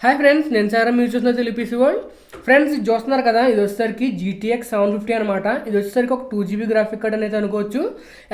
Hi friends, నేను సారా మీరు చూసిన తెలుపీసీ వరల్డ్. ఫ్రెండ్స్, ఇది చూస్తున్నారు కదా, ఇది వచ్చేసరికి GTX 750 అనమాట. ఇది వచ్చేసరికి ఒక 2GB గ్రాఫిక్ కార్డ్ అని అయితే అనుకోవచ్చు.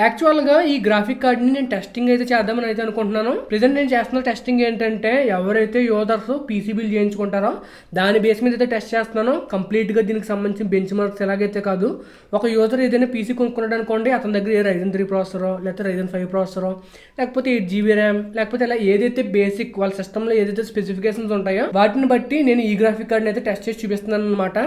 యాక్చువల్గా ఈ గ్రాఫిక్ కార్డ్ని నేను టెస్టింగ్ అయితే చేద్దామని అయితే అనుకుంటున్నాను. ప్రెజెంట్ నేను చేస్తున్న టెస్టింగ్ ఏంటంటే, ఎవరైతే యూజర్స్ పీసీ బిల్డ్ చేయించుకుంటారో దాని బేస్ మీద అయితే టెస్ట్ చేస్తున్నాను. కంప్లీట్గా దీనికి సంబంధించిన బెంచ్ మార్క్స్ ఎలాగైతే కాదు. ఒక యూజర్ ఏదైనా పీసీ కొనుక్కున్నాడు అనుకోండి, అతని దగ్గర ఏ Ryzen 3 ప్రాసెసరో లేకపోతే Ryzen 5 ప్రాసెసరో లేకపోతే 8GB ర్యామ్ లేకపోతే ఇలా ఏదైతే బేసిక్ వాళ్ళ సిస్టంలో ఏదైతే స్పెసిఫికేషన్స్ ఉంటాయో వాటిని బట్టి నేను ఈ గ్రాఫిక్ కార్డ్ని అయితే టెస్ట్ చేసి చూపిస్తున్నాను అనమాట.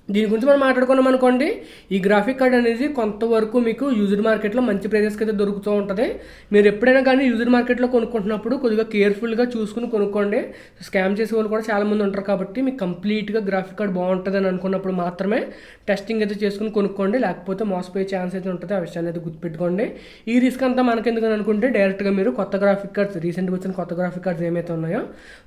దీని గురించి మనం మాట్లాడుకున్నాం అనుకోండి, ఈ గ్రాఫిక్ కార్డ్ అనేది కొంతవరకు మీకు యూజ్డ్ మార్కెట్లో మంచి ప్రైజెస్కి అయితే దొరుకుతూ ఉంటుంది. మీరు ఎప్పుడైనా కానీ యూజ్డ్ మార్కెట్లో కొనుక్కుంటున్నప్పుడు కొద్దిగా కేర్ఫుల్గా చూసుకుని కొనుక్కోండి. స్కామ్ చేసే వాళ్ళు కూడా చాలామంది ఉంటారు కాబట్టి మీకు కంప్లీట్గా గ్రాఫిక్ కార్డ్ బాగుంటుంది అని అనుకున్నప్పుడు మాత్రమే టెస్టింగ్ అయితే చేసుకుని కొనుక్కోండి. లేకపోతే మోసపోయే ఛాన్స్ అయితే ఉంటుంది. ఆ విషయాన్ని అయితే గుర్తుపెట్టుకోండి. ఈ రిస్క్ అంతా మనకెందుకని అనుకుంటే, డైరెక్ట్గా మీరు కొత్త గ్రాఫిక్ కార్డ్స్ రీసెంట్గా వచ్చిన కొత్త గ్రాఫిక్ కార్డ్స్ ఏమైతే ఉన్నాయో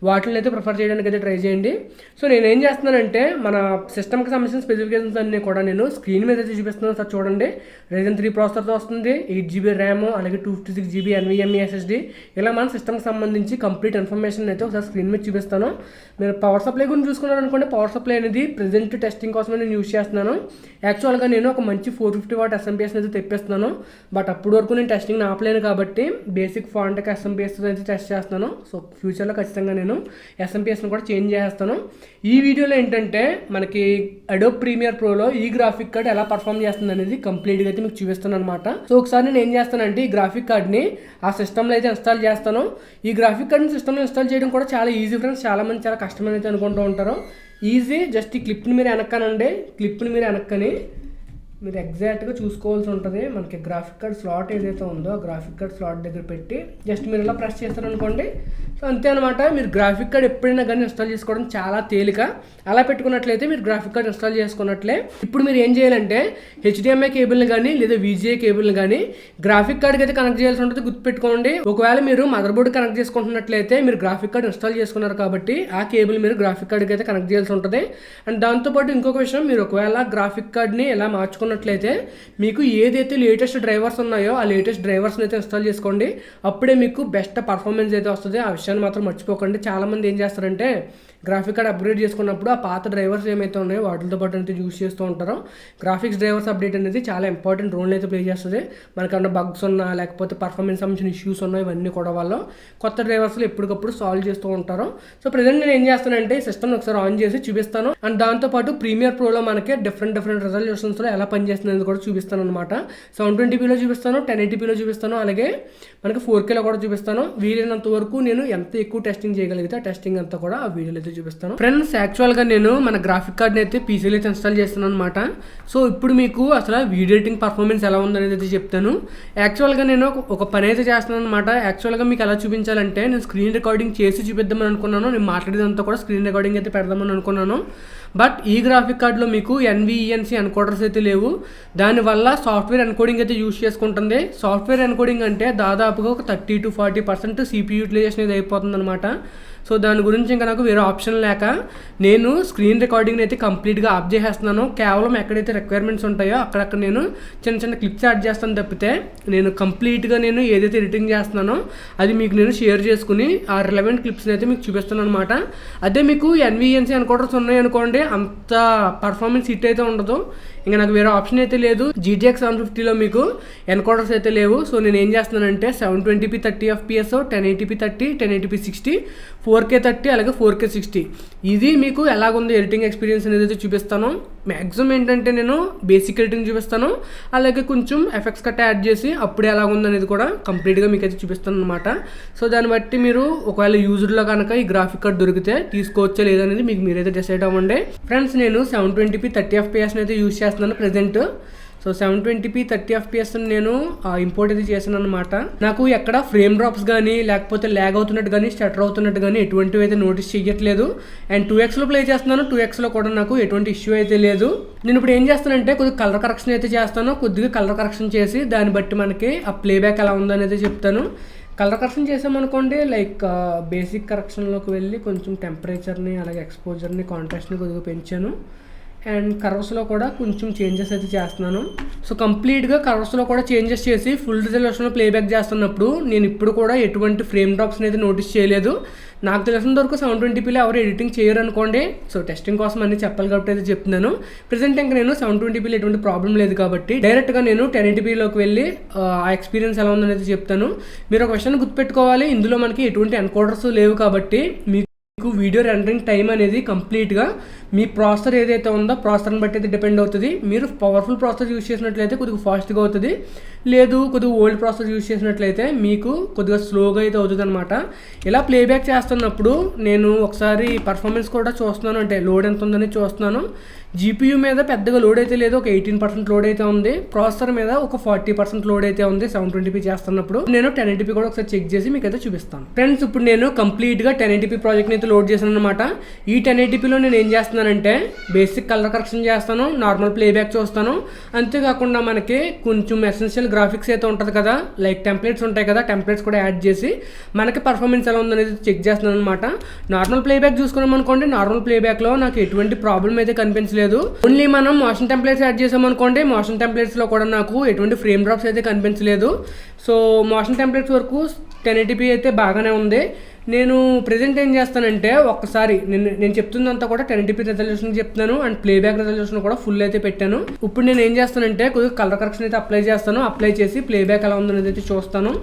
వాటిని అయితే ప్రిఫర్ చేయడానికి అయితే ట్రై చేయండి. సో నేను ఏం చేస్తున్నానంటే, మన సిస్టమ్కి సంబంధించిన స్పెసిఫికేషన్స్ అన్నీ కూడా నేను స్క్రీన్ మీద అయితే చూపిస్తున్నాను. సార్ చూడండి, Ryzen 3 ప్రాసెసర్తో వస్తుంది, 8GB ర్యామ్ అలాగే 256GB NVMe SSD. ఇలా మన సిస్టమ్కి సంబంధించి కంప్లీట్ ఇన్ఫర్మేషన్ అయితే ఒకసారి స్క్రీన్ మీద చూపిస్తాను. మీరు పవర్ సప్లై గురించి చూసుకున్నారు అనుకోండి, పవర్ సప్లై అనేది ప్రెజెంట్ టెస్టింగ్ కోసమే నేను యూజ్ చేస్తున్నాను. యాక్చువల్గా నేను ఒక మంచి 450W SMPS అయితే తెప్పిస్తున్నాను. బట్ అప్పటి వరకు నేను టెస్టింగ్ ఆపలేను కాబట్టి బేసిక్ ఫాంట్కి SMPS అయితే టెస్ట్ చేస్తాను. సో ఫ్యూచర్లో ఖచ్చితంగా నేను SMPSని కూడా చేంజ్ చేస్తాను. ఈ వీడియోలో ఏంటంటే, మనకి అడోబ్ ప్రీమియర్ ప్రోలో ఈ గ్రాఫిక్ కార్డ్ ఎలా పర్ఫామ్ చేస్తుంది అనేది కంప్లీట్గా అయితే మీకు చూపిస్తాను అనమాట. సో ఒకసారి నేను ఏం చేస్తానంటే, ఈ గ్రాఫిక్ కార్డ్ని ఆ సిస్టంలో అయితే ఇన్స్టాల్ చేస్తాను. ఈ గ్రాఫిక్ కార్డ్ని సిస్టంలో ఇన్స్టాల్ చేయడం కూడా చాలా ఈజీ ఫ్రెండ్స్. చాలామంది చాలా కష్టమని అయితే అనుకుంటూ ఉంటారు. ఈజీ, జస్ట్ ఈ క్లిప్ని మీరు వెనక్కనండి. క్లిప్ని మీరు వెనక్కని మీరు ఎగ్జాక్ట్గా చూసుకోవాల్సి ఉంటుంది. మనకి గ్రాఫిక్ కార్డ్ స్లాట్ ఏదైతే ఉందో ఆ గ్రాఫిక్ కార్డ్ స్లాట్ దగ్గర పెట్టి జస్ట్ మీరు ఇలా ప్రెస్ చేస్తారనుకోండి. సో అంతే అనమాట. మీరు గ్రాఫిక్ కార్డ్ ఎప్పుడైనా కానీ ఇన్స్టాల్ చేసుకోవడం చాలా తేలిక. అలా పెట్టుకున్నట్లయితే మీరు గ్రాఫిక్ కార్డ్ ఇన్స్టాల్ చేసుకున్నట్లే. ఇప్పుడు మీరు ఏం చేయాలంటే, HDMI కేబుల్ని కానీ లేదా VGA కేబుల్ని కానీ గ్రాఫిక్ కార్డ్కి అయితే కనెక్ట్ చేయాల్సి ఉంటుంది. గుర్తుపెట్టుకోండి, ఒకవేళ మీరు మదర్ బోర్డ్ కనెక్ట్ చేసుకుంటున్నట్లయితే మీరు గ్రాఫిక్ కార్డ్ ఇన్స్టాల్ చేసుకున్నారు కాబట్టి ఆ కేబుల్ మీరు గ్రాఫిక్ కార్డ్కి అయితే కనెక్ట్ చేయాల్సి ఉంటుంది. అండ్ దాంతోపాటు ఇంకొక విషయం, మీరు ఒకవేళ గ్రాఫిక్ కార్డ్ని ఎలా మార్చుకున్నట్లయితే మీకు ఏదైతే లేటెస్ట్ డ్రైవర్స్ ఉన్నాయో ఆ లేటెస్ట్ డ్రైవర్స్ని అయితే ఇన్స్టాల్ చేసుకోండి. అప్పుడే మీకు బెస్ట్ పర్ఫార్మెన్స్ అయితే వస్తుంది. ఆ విషయాన్ని మాత్రం మర్చిపోకండి. చాలామంది ఏం చేస్తారంటే, గ్రాఫిక్ కార్డ్ అప్గ్రేడ్ చేసుకున్నప్పుడు ఆ పాత డ్రైవర్స్ ఏమైతే ఉన్నాయో వాటితో పాటు అయితే యూస్ చేస్తూ ఉంటారు. గ్రాఫిక్స్ డ్రైవర్స్ అప్డేట్ అనేది చాలా ఇంపార్టెంట్ రోల్ అయితే ప్లే చేస్తుంది. మనకన్నా బగ్స్ ఉన్నా లేకపోతే పర్ఫార్మెన్స్ సంబంధించిన ఇష్యూస్ ఉన్నాయి, ఇవన్నీ కూడా వాళ్ళు కొత్త డ్రైవర్స్లో ఎప్పటికప్పుడు సాల్వ్ చేస్తూ ఉంటారు. సో ప్రజెంట్ నేను ఏం చేస్తానంటే, ఈ సిస్టమ్ ఒకసారి ఆన్ చేసి చూపిస్తాను. అండ్ దాంతోపాటు ప్రీమియర్ ప్రోలో మనకి డిఫరెంట్ రెజల్యూషన్స్లో ఎలా పనిచేస్తుంది కూడా చూపిస్తాను అనమాట. 720pలో చూపిస్తాను, 1080pలో చూపిస్తాను, అలాగే మనకి 4Kలో కూడా చూపిస్తాను. వీలైనంత వరకు నేను ఎంత ఎక్కువ టెస్టింగ్ చేయగలిగితే ఆ టెస్టింగ్ అంతా కూడా ఆ వీడియోలో అయితే చూపిస్తాను. ఫ్రెండ్స్, యాక్చువల్గా నేను మన గ్రాఫిక్ కార్డ్ని అయితే పీసీలో అయితే ఇన్స్టాల్ చేస్తాను అనమాట. సో ఇప్పుడు మీకు అసలు వీడియో ఎడిటింగ్ పర్ఫార్మెన్స్ ఎలా ఉందనేది అయితే చెప్తాను. యాక్చువల్గా నేను ఒక పని అయితే చేస్తున్నాను అనమాట. యాక్చువల్గా మీకు ఎలా చూపించాలంటే, నేను స్క్రీన్ రికార్డింగ్ చేసి చూపిద్దామని అనుకున్నాను. నేను మాట్లాడేదంతా కూడా స్క్రీన్ రికార్డింగ్ అయితే పెడదామని అనుకున్నాను. బట్ ఈ గ్రాఫిక్ కార్డులో మీకు NVENC ఎన్కోడర్స్ అయితే లేవు. దానివల్ల సాఫ్ట్వేర్ ఎన్కోడింగ్ అయితే యూస్ చేసుకుంటుంది. సాఫ్ట్వేర్ ఎన్కోడింగ్ అంటే దాదాపుగా ఒక 30 to 40% CPU యూటిలైజేషన్ అయితే అయిపోతుంది అనమాట. సో దాని గురించి ఇంకా నాకు వేరే ఆప్షన్ లేక నేను స్క్రీన్ రికార్డింగ్ని అయితే కంప్లీట్గా ఆఫ్ చేసేస్తున్నాను. కేవలం ఎక్కడైతే రిక్వైర్మెంట్స్ ఉంటాయో అక్కడక్కడ నేను చిన్న క్లిప్స్ యాడ్ చేస్తాను తప్పితే, నేను కంప్లీట్గా నేను ఏదైతే ఎడిటింగ్ చేస్తున్నానో అది మీకు నేను షేర్ చేసుకుని ఆ రిలవెంట్ క్లిప్స్ని అయితే మీకు చూపిస్తాను అనమాట. అదే మీకు NVENC ఎన్కోడర్స్ ఉన్నాయి అనుకోండి, అంత పర్ఫార్మెన్స్ హిట్ అయితే ఉండదు. ఇంకా నాకు వేరే ఆప్షన్ అయితే లేదు. GTX 750లో మీకు ఎన్కోడర్స్ అయితే లేవు. సో నేను ఏం చేస్తున్నానంటే 720p 30fps, 1080p 30, 1080p 60, 4K 30 అలాగే 4K 60 ఇది మీకు ఎలాగుందో ఎడిటింగ్ ఎక్స్పీరియన్స్ అనేది అయితే చూపిస్తాను. మ్యాక్సిమం ఏంటంటే నేను బేసిక్ ఎడిటింగ్ చూపిస్తాను, అలాగే కొంచెం ఎఫెక్ట్స్ కట్ట యాడ్ చేసి అప్పుడే ఎలాగుంది అనేది కూడా కంప్లీట్గా మీకు అయితే చూపిస్తాను అనమాట. సో దాన్ని బట్టి మీరు ఒకవేళ యూజ్డ్లో కనుక ఈ గ్రాఫిక్ కార్డ్ దొరికితే తీసుకోవచ్చా లేదనేది మీకు మీరైతే డిసైడ్ అవ్వండి. ఫ్రెండ్స్, నేను 720p 30fps అయితే యూజ్ చేస్తున్నాను ప్రెజెంట్. సో 720p 30fps నేను ఇంపోర్ట్ అయితే చేశాను అనమాట. నాకు ఎక్కడ ఫ్రేమ్ డ్రాప్స్ కానీ లేకపోతే ల్యాగ్ అవుతున్నట్టు కానీ స్టటర్ అవుతున్నట్టు కానీ ఎటువంటివి అయితే నోటీస్ చేయట్లేదు. అండ్ 2xలో ప్లే చేస్తున్నాను. 2xలో కూడా నాకు ఎటువంటి ఇష్యూ అయితే లేదు. నేను ఇప్పుడు ఏం చేస్తానంటే, కొద్దిగా కలర్ కరెక్షన్ అయితే చేస్తాను. కొద్దిగా కలర్ కరెక్షన్ చేసి దాన్ని బట్టి మనకి ఆ ప్లేబ్యాక్ ఎలా ఉందని అయితే చెప్తాను. కలర్ కరెక్షన్ చేసామనుకోండి, లైక్ బేసిక్ కరెక్షన్లోకి వెళ్ళి కొంచెం టెంపరేచర్ని అలాగే ఎక్స్పోజర్ని కాంట్రాస్ట్ని కొద్దిగా పెంచాను. అండ్ కర్వ్స్లో కూడా కొంచెం చేంజెస్ అయితే చేస్తున్నాను. సో కంప్లీట్గా కర్వ్స్లో కూడా చేంజెస్ చేసి ఫుల్ రిజల్యూషన్లో ప్లేబ్యాక్ చేస్తున్నప్పుడు నేను ఇప్పుడు కూడా ఎటువంటి ఫ్రేమ్ డ్రాప్స్ని అయితే నోటీస్ చేయలేదు. నాకు తెలిసినంత వరకు 720pలో ఎవరు ఎడిటింగ్ చేయరు అనుకోండి. సో టెస్టింగ్ కోసం అన్ని చెప్పాలి కాబట్టి అయితే చెప్తున్నాను. ప్రెసెంట్ ఇంకా నేను 720pలో ఎటువంటి ప్రాబ్లం లేదు కాబట్టి డైరెక్ట్గా నేను 1080pలోకి వెళ్ళి ఆ ఎక్స్పీరియన్స్ ఎలా ఉందనేది చెప్తాను. మీరు ఒక విషయాన్ని గుర్తుపెట్టుకోవాలి, ఇందులో మనకి ఎటువంటి ఎన్కోడర్స్ లేవు కాబట్టి మీకు వీడియో రెండరింగ్ టైం అనేది కంప్లీట్గా మీ ప్రాసెసర్ ఏదైతే ఉందో ప్రాసెసర్ని బట్టి అయితే డిపెండ్ అవుతుంది. మీరు పవర్ఫుల్ ప్రాసెసర్ యూస్ చేసినట్లయితే కొద్దిగా ఫాస్ట్గా అవుతుంది, లేదు కొద్దిగా ఓల్డ్ ప్రాసెసర్ యూస్ చేసినట్లయితే మీకు కొద్దిగా స్లోగా అయితే అవుతుంది అనమాట. ఇలా ప్లేబ్యాక్ చేస్తున్నప్పుడు నేను ఒకసారి పర్ఫార్మెన్స్ కూడా చూస్తున్నాను, అంటే లోడ్ ఎంత ఉందని చూస్తున్నాను. జీపీయూ మీద పెద్దగా లోడ్ అయితే లేదు, ఒక 18% లోడ్ అయితే ఉంది. ప్రాసెసర్ మీద ఒక 40% లోడ్ అయితే ఉంది 720p చేస్తున్నప్పుడు. నేను 1080p కూడా ఒకసారి చెక్ చేసి మీకు అయితే చూపిస్తాను. ఫ్రెండ్స్, ఇప్పుడు నేను కంప్లీట్గా 1080p ప్రాజెక్ట్ని అయితే లోడ్ చేశాను అనమాట. ఈ 1080pలో నేను ఏం చేస్తున్నానంటే బేసిక్ కలర్ కరెక్షన్ చేస్తాను, నార్మల్ ప్లేబ్యాక్ చూస్తాను. అంతేకాకుండా మనకి కొంచెం ఎసెన్షియల్ గ్రాఫిక్స్ అయితే ఉంటుంది కదా, లైక్ టెంప్లెట్స్ ఉంటాయి కదా, టెంప్లెట్స్ కూడా యాడ్ చేసి మనకి పర్ఫార్మెన్స్ ఎలా ఉందనేది చెక్ చేస్తున్నాను అనమాట. నార్మల్ ప్లేబ్యాక్ చూసుకున్నాం అనుకోండి, నార్మల్ ప్లేబ్యాక్లో నాకు ఎటువంటి ప్రాబ్లం అయితే కనిపించలేదు. ఓన్లీ మనం మోషన్ టెంప్లెట్స్ యాడ్ చేసాం అనుకోండి, మోషన్ టెంప్లెట్స్లో కూడా నాకు ఎటువంటి ఫ్రేమ్ డ్రాప్స్ అయితే కనిపించలేదు. సో మోషన్ టెంప్లెట్స్ వరకు 1080p అయితే బాగానే ఉంది. నేను ప్రెజెంట్ ఏం చేస్తానంటే ఒక్కసారి నేను చెప్తుందంతా కూడా 1080p రెజల్యూషన్ చెప్తున్నాను, అండ్ ప్లేబ్యాక్ రెజల్యూషన్ కూడా ఫుల్ అయితే పెట్టాను. ఇప్పుడు నేను ఏం చేస్తానంటే కొద్దిగా కలర్ కరెక్షన్ అయితే అప్లై చేస్తాను, అప్లై చేసి ప్లేబ్యాక్ ఎలా ఉందనేది అయితే చూస్తాను.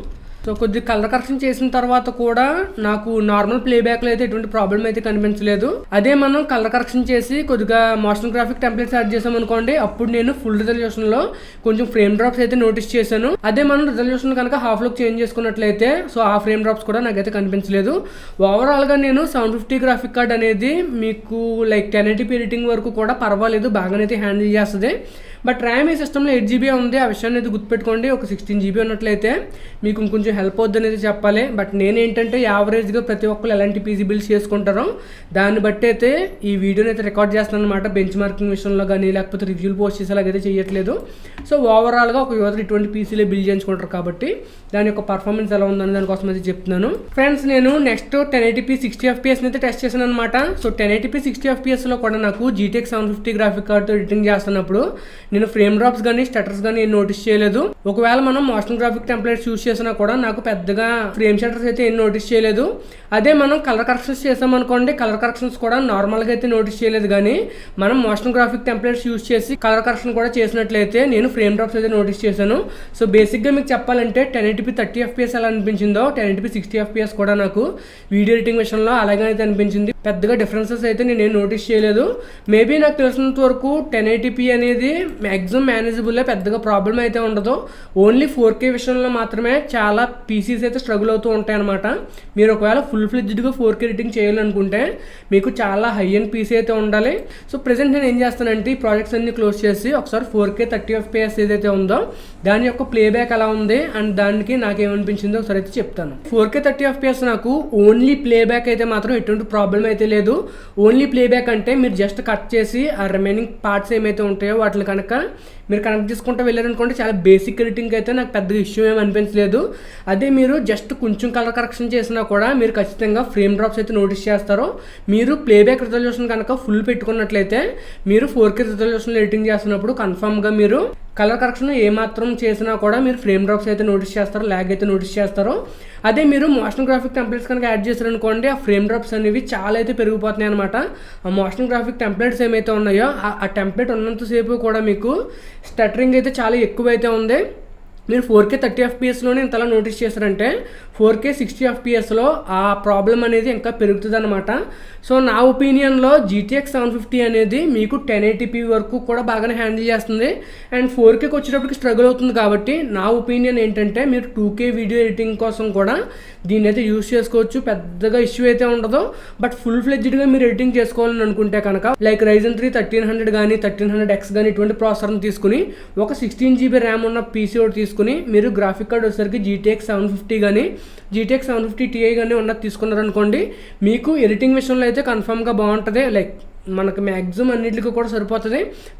సో కొద్దిగా కలర్ కరెక్షన్ చేసిన తర్వాత కూడా నాకు నార్మల్ ప్లేబ్యాక్లో అయితే ఎటువంటి ప్రాబ్లం అయితే కనిపించలేదు. అదే మనం కలర్ కరెక్షన్ చేసి కొద్దిగా మోషన్ గ్రాఫిక్ టెంప్లెట్స్ యాడ్ చేసాం అనుకోండి, అప్పుడు నేను ఫుల్ రిజల్యూషన్లో కొంచెం ఫ్రేమ్ డ్రాప్స్ అయితే నోటీస్ చేశాను. అదే మనం రిజల్యూషన్ కనుక హాఫ్లోకి చేంజ్ చేసుకున్నట్లయితే సో ఆ ఫ్రేమ్ డ్రాప్స్ కూడా నాకైతే కనిపించలేదు. ఓవరాల్గా నేను 750 గ్రాఫిక్ కార్డ్ అనేది మీకు లైక్ 1080p ఎడిటింగ్ వరకు కూడా పర్వాలేదు, బాగానైతే హ్యాండిల్ చేస్తుంది. బట్ ర్యామ్ ఈ సిస్టంలో 8GB ఉంది, ఆ విషయాన్ని అయితే గుర్తుపెట్టుకోండి. ఒక 16GB ఉన్నట్లయితే మీకు ఇంకొంచెం హెల్ప్ అవుద్ది అనేది చెప్పాలి. బట్ నేనేంటంటే యావరేజ్గా ప్రతి ఒక్కరు ఎలాంటి పీసీ బిల్డ్స్ చేసుకుంటారో దాన్ని బట్టి అయితే ఈ వీడియోని అయితే రికార్డ్ చేస్తాను అనమాట. బెంచ్ మార్కింగ్ విషయంలో కానీ లేకపోతే రివ్యూలు పోస్ట్ చేసేలాగైతే చేయట్లేదు. సో ఓవరాల్గా ఒక యూజర్ ఇటువంటి పీసీలో బిల్డ్ చేయించుకుంటారు కాబట్టి దాని యొక్క పర్ఫార్మెన్స్ ఎలా ఉందని దానికోసం అయితే చెప్తున్నాను. ఫ్రెండ్స్, నేను నెక్స్ట్ 1080p 60fps అయితే టెస్ట్ చేశాను అనమాట. సో 1080p 60fpsలో కూడా నాకు GTX 750 గ్రాఫిక్ కార్డ్తో ఎడిటింగ్ చేస్తున్నప్పుడు నేను ఫ్రేమ్ డ్రాప్స్ కానీ స్టటర్స్ కానీ ఏం నోటీస్ చేయలేదు. ఒకవేళ మనం మోషన్ గ్రాఫిక్ టెంప్లెట్స్ యూస్ చేసినా కూడా నాకు పెద్దగా ఫ్రేమ్ షటర్స్ అయితే ఏం నోటీస్ చేయలేదు. అదే మనం కలర్ కరెక్షన్స్ చేసామనుకోండి, కలర్ కరెక్షన్స్ కూడా నార్మల్గా అయితే నోటీస్ చేయలేదు. కానీ మనం మోషన్ గ్రాఫిక్ టెంప్లెట్స్ యూస్ చేసి కలర్ కరెక్షన్ కూడా చేసినట్లయితే నేను ఫ్రేమ్ డ్రాప్స్ అయితే నోటీస్ చేశాను. సో బేసిక్గా మీకు చెప్పాలంటే 1080p 30fps ఎలా అనిపించిందో 1080p 60fps కూడా నాకు వీడియో ఎడిటింగ్ విషయంలో అలాగే అయితే అనిపించింది. పెద్దగా డిఫరెన్సెస్ అయితే నేను నోటీస్ చేయలేదు. మేబీ నాకు తెలిసినంత వరకు 1080p అనేది మ్యాక్సిమం మేనేజబుల్, పెద్దగా ప్రాబ్లం అయితే ఉండదు. ఓన్లీ 4K విషయంలో మాత్రమే చాలా పీసీస్ అయితే స్ట్రగుల్ అవుతూ ఉంటాయి అనమాట. మీరు ఒకవేళ ఫుల్ ఫ్లెడ్జ్డ్గా 4K ఎడిటింగ్ చేయాలనుకుంటే మీకు చాలా హై అండ్ పీసీ అయితే ఉండాలి. సో ప్రెసెంట్ నేను ఏం చేస్తానంటే ఈ ప్రాజెక్ట్స్ అన్ని క్లోజ్ చేసి ఒకసారి 4K 30fps ఏదైతే ఉందో దాని యొక్క ప్లేబ్యాక్ ఎలా ఉంది అండ్ దానికి నాకేమనిపించిందో ఒకసారి అయితే చెప్తాను. 4K 30fps నాకు ఓన్లీ ప్లేబ్యాక్ అయితే మాత్రం ఎటువంటి ప్రాబ్లం అయితే లేదు. ఓన్లీ ప్లేబ్యాక్ అంటే మీరు జస్ట్ కట్ చేసి ఆ రిమైనింగ్ పార్ట్స్ ఏమైతే ఉంటాయో వాటిని కనుక మీరు కనెక్ట్ చేసుకుంటూ వెళ్ళారనుకోండి, చాలా బేసిక్ ఎడిటింగ్ అయితే నాకు పెద్దగా ఇష్యూ ఏమి అనిపించలేదు. అదే మీరు జస్ట్ కొంచెం కలర్ కరెక్షన్ చేసినా కూడా మీరు ఖచ్చితంగా ఫ్రేమ్ డ్రాప్స్ అయితే నోటీస్ చేస్తారో. మీరు ప్లేబ్యాక్ రిజల్యూషన్ కనుక ఫుల్ పెట్టుకున్నట్లయితే మీరు 4K రిజల్యూషన్లో ఎడిటింగ్ చేస్తున్నప్పుడు కన్ఫామ్గా మీరు కలర్ కరెక్షన్ ఏమాత్రం చేసినా కూడా మీరు ఫ్రేమ్ డ్రాప్స్ అయితే నోటీస్ చేస్తారో, ల్యాగ్ అయితే నోటీస్ చేస్తారో. అదే మీరు మోషన్ గ్రాఫిక్ టెంప్లెట్స్ కనుక యాడ్ చేశారనుకోండి, ఆ ఫ్రేమ్ డ్రాప్స్ అనేవి చాలా అయితే పెరిగిపోతున్నాయి అనమాట. ఆ మోషన్ గ్రాఫిక్ టెంప్లెట్స్ ఏమైతే ఉన్నాయో ఆ టెంప్లెట్ ఉన్నంతసేపు కూడా మీకు స్టటరింగ్ అయితే చాలా ఎక్కువ అయితే ఉంది. మీరు 4K 30fpsలోనే ఇంతలా నోటీస్ చేశారంటే 4K 60fpsలో ఆ ప్రాబ్లం అనేది ఇంకా పెరుగుతుంది అనమాట. సో నా ఒపీనియన్లో GTX 750 అనేది మీకు 1080p వరకు కూడా బాగానే హ్యాండిల్ చేస్తుంది అండ్ 4Kకి వచ్చేటప్పటికి స్ట్రగుల్ అవుతుంది. కాబట్టి నా ఒపీనియన్ ఏంటంటే మీరు 2K వీడియో ఎడిటింగ్ కోసం కూడా దీన్ని అయితే యూస్ చేసుకోవచ్చు, పెద్దగా ఇష్యూ అయితే ఉండదు. బట్ ఫుల్ ఫ్లెడ్జ్డ్గా మీరు ఎడిటింగ్ చేసుకోవాలని అనుకుంటే కనుక లైక్ Ryzen 3 1300 కానీ 1300X కానీ ఇటువంటి ప్రాసెసర్ని తీసుకుని ఒక 16GB ర్యామ్ ఉన్న పీసీ ఒకటి తీసుకుని మీరు గ్రాఫిక్ కార్డ్ వచ్చేసరికి GTX 750 కానీ GTX 750 Ti కానీ ఉన్నది తీసుకున్నారనుకోండి, మీకు ఎడిటింగ్ విషయంలో అయితే కన్ఫామ్గా బాగుంటుంది. లైక్ మనకు మ్యాక్సిమం అన్నింటికి కూడా సరిపోతుంది.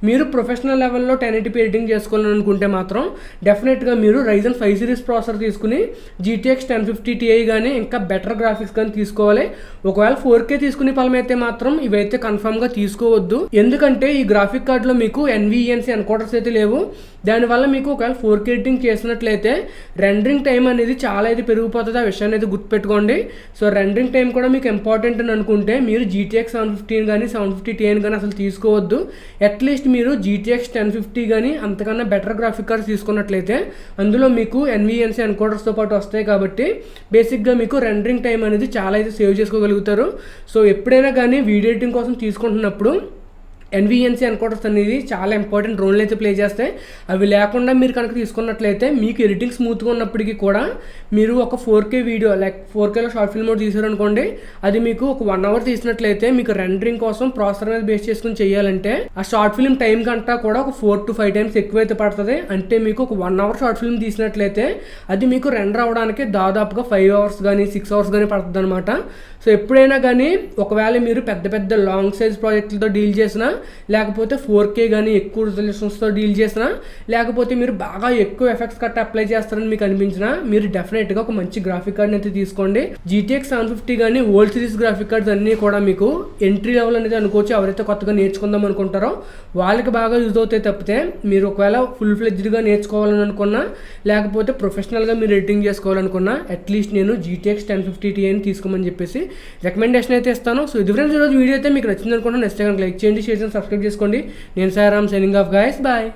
మీరు ప్రొఫెషనల్ లెవెల్లో 1080p ఎడిటింగ్ చేసుకోవాలని అనుకుంటే మాత్రం డెఫినెట్గా మీరు Ryzen 5 సిరీస్ ప్రాసెసర్ తీసుకుని GTX 1050 Ti కానీ ఇంకా బెటర్ గ్రాఫిక్స్ కానీ తీసుకోవాలి. ఒకవేళ 4K తీసుకునే ఫలమైతే మాత్రం ఇవైతే కన్ఫామ్గా తీసుకోవద్దు. ఎందుకంటే ఈ గ్రాఫిక్ కార్డులో మీకు NVENC ఎన్కోడర్స్ అయితే లేవు. దానివల్ల మీకు ఒకవేళ 4K ఎడిటింగ్ చేసినట్లయితే రెండరింగ్ టైం అనేది చాలా అయితే పెరిగిపోతుంది. ఆ విషయాన్ని అయితే గుర్తుపెట్టుకోండి. సో రెండరింగ్ టైం కూడా మీకు ఇంపార్టెంట్ అని అనుకుంటే మీరు GTX 750 కానీ 750 Ti కానీ అసలు తీసుకోవద్దు. అట్లీస్ట్ మీరు GTX 1050 కానీ అంతకన్నా బెటర్ గ్రాఫిక్ కార్డ్స్ తీసుకున్నట్లయితే అందులో మీకు NVENC ఎన్కోడర్స్తో పాటు వస్తాయి కాబట్టి బేసిక్గా మీకు రెండరింగ్ టైం అనేది చాలా అయితే సేవ్ చేసుకోగలుగుతారు. సో ఎప్పుడైనా కానీ వీడియో ఎడిటింగ్ కోసం తీసుకుంటున్నప్పుడు NVENC ఎన్కోడర్స్ అనేది చాలా ఇంపార్టెంట్ రోల్ అయితే ప్లే చేస్తాయి. అవి లేకుండా మీరు కనుక తీసుకున్నట్లయితే మీకు ఎడిటింగ్ స్మూత్గా ఉన్నప్పటికీ కూడా మీరు ఒక 4K వీడియో లైక్ 4Kలో షార్ట్ ఫిల్మ్ మోడ్ తీసారనుకోండి, అది మీకు ఒక 1 hour తీసినట్లయితే మీకు రెండరింగ్ కోసం ప్రాసెసర్ మీద బేస్ చేసుకుని చేయాలంటే ఆ షార్ట్ ఫిల్మ్ టైం కంటా కూడా ఒక 4 to 5 times ఎక్కువ అయితే పడుతుంది. అంటే మీకు ఒక 1 hour షార్ట్ ఫిల్మ్ తీసినట్లయితే అది మీకు రెండర్ అవ్వడానికి దాదాపుగా 5 hours కానీ 6 hours కానీ పడుతుంది అనమాట. సో ఎప్పుడైనా కానీ ఒకవేళ మీరు పెద్ద పెద్ద లాంగ్ సైజ్ ప్రాజెక్టులతో డీల్ చేసినా, లేకపోతే 4K కానీ ఎక్కువ రిజల్యూషన్స్తో డీల్ చేసినా, లేకపోతే మీరు బాగా ఎక్కువ ఎఫెక్ట్స్ కట్ అప్లై చేస్తారని మీకు అనిపించినా మీరు డెఫినెట్గా ఒక మంచి గ్రాఫిక్ కార్డ్ని అయితే తీసుకోండి. GTX 750 కానీ ఓల్డ్ సిరీస్ గ్రాఫిక్ కార్డ్స్ అన్నీ కూడా మీకు ఎంట్రీ లెవెల్ అనేది అనుకోవచ్చు. ఎవరైతే కొత్తగా నేర్చుకుందాం అనుకుంటారో వాళ్ళకి బాగా యూజ్ అవుతాయి తప్పితే మీరు ఒకవేళ ఫుల్ ఫ్లెడ్జ్డ్గా నేర్చుకోవాలని అనుకున్నా, లేకపోతే ప్రొఫెషనల్గా మీరు ఎడిటింగ్ చేసుకోవాలనుకున్నా అట్లీస్ట్ నేను GTX 1050 Ti అని తీసుకోమని చెప్పేసి రికమెండేషన్ అయితే ఇస్తాను. సో ఇది ఫ్రెండ్స్ ఈరోజు వీడియో అయితే మీకు నచ్చింది అనుకుంటున్నాను. నెక్స్ట్ కనుక లైక్ చేయండి, షేర్ చేయండి, సబ్స్క్రైబ్ చేసుకోండి. నేను Sairam signing off guys, bye.